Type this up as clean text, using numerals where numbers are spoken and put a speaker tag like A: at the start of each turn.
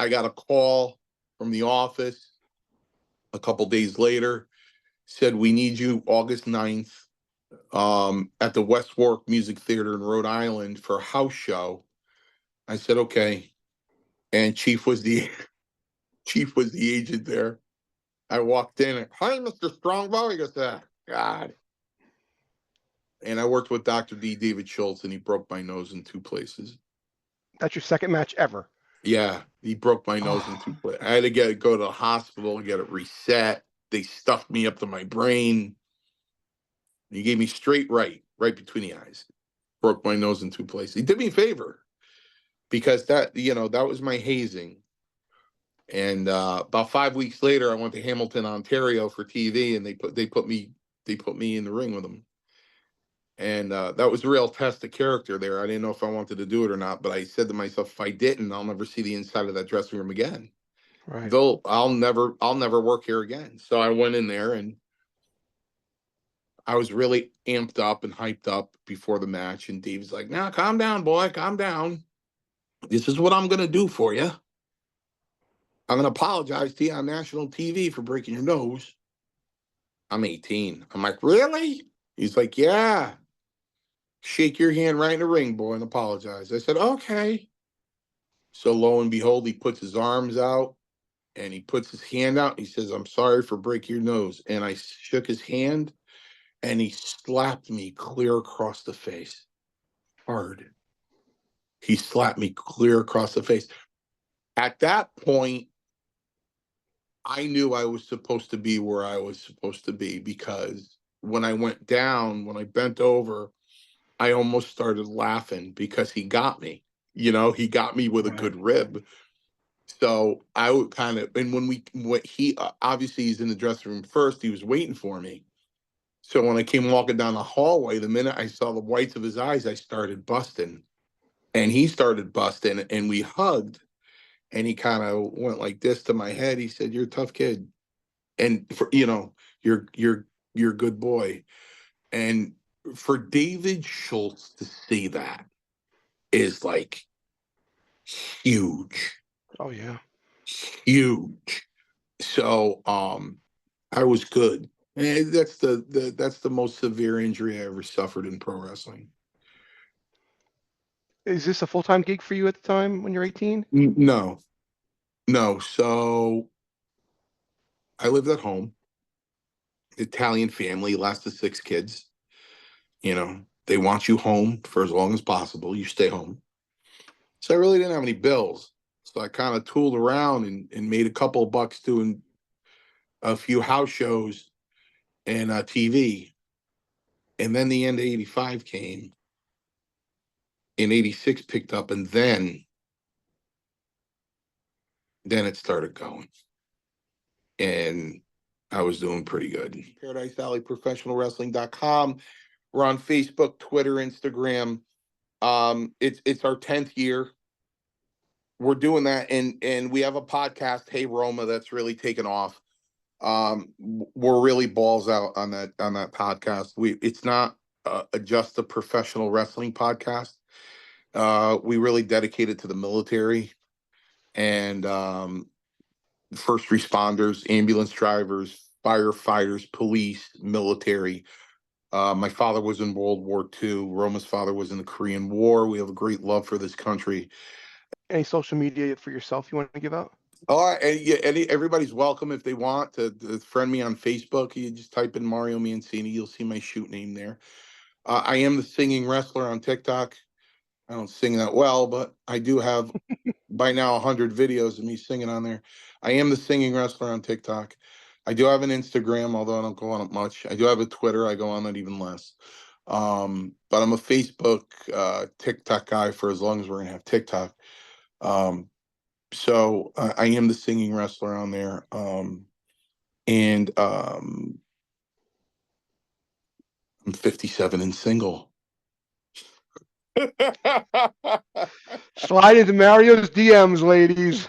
A: I got a call from the office a couple days later, said, we need you August 9th at the West Warwick Music Theater in Rhode Island for a house show. I said, okay. And Chief was the agent there. I walked in and, hi, Mr. Strongbow. He goes, God. And I worked with Dr. D David Schultz, and he broke my nose in 2 places.
B: That's your second match ever.
A: Yeah, he broke my nose in 2 places. I had to go to the hospital and get it reset. They stuffed me up to my brain. He gave me straight right between the eyes. Broke my nose in 2 places. He did me a favor because that was my hazing. And about 5 weeks later, I went to Hamilton, Ontario for TV, and they put me in the ring with him. And that was a real test of character there. I didn't know if I wanted to do it or not, but I said to myself, if I didn't, I'll never see the inside of that dressing room again.
B: Right.
A: Though I'll never work here again. So I went in there and I was really amped up and hyped up before the match. And Dave's like, "Now, calm down, boy, calm down. This is what I'm gonna do for you. I'm gonna apologize to you on national TV for breaking your nose. I'm 18. I'm like, really? He's like, yeah. Shake your hand right in the ring, boy, and apologize. I said, okay. So lo and behold, he puts his arms out and he puts his hand out. He says, I'm sorry for breaking your nose. And I shook his hand and he slapped me clear across the face. Hard. He slapped me clear across the face. At that point, I knew I was supposed to be where I was supposed to be, because when I went down, when I bent over, I almost started laughing because he got me. He got me with a good rib. So I would kind of, and when he obviously he's in the dressing room first, he was waiting for me. So when I came walking down the hallway, the minute I saw the whites of his eyes, I started busting, and he started busting, and we hugged, and he kind of went like this to my head. He said, "You're a tough kid, and you're a good boy." And for David Schultz to see that is like huge.
B: Oh yeah.
A: Huge. So I was good. And that's the most severe injury I ever suffered in pro wrestling.
B: Is this a full-time gig for you at the time when you're 18?
A: No. So I lived at home. Italian family, last of 6 kids. They want you home for as long as possible. You stay home. So I really didn't have any bills. So I kind of tooled around and made a couple of bucks doing a few house shows and TV. And then the end of 85 came. And 86 picked up, and then it started going. And I was doing pretty good. Paradise Valley Professional Wrestling.com. We're on Facebook, Twitter, Instagram. It's our 10th year. We're doing that, and we have a podcast, Hey Roma, that's really taken off. We're really balls out on that podcast. It's not just a professional wrestling podcast. We really dedicate it to the military and first responders, ambulance drivers, firefighters, police, military. My father was in World War II. Roma's father was in the Korean War. We have a great love for this country.
B: Any social media for yourself you want to give out?
A: Oh, yeah, everybody's welcome if they want to friend me on Facebook. You just type in Maurio Mancini. You'll see my shoot name there. I am the singing wrestler on TikTok. I don't sing that well, but I do have by now 100 videos of me singing on there. I am the singing wrestler on TikTok. I do have an Instagram, although I don't go on it much. I do have a Twitter. I go on that even less. But I'm a Facebook, TikTok guy for as long as we're going to have TikTok. So I am the singing wrestler on there. And I'm 57 and single.
B: Slide into Mario's DMs, ladies.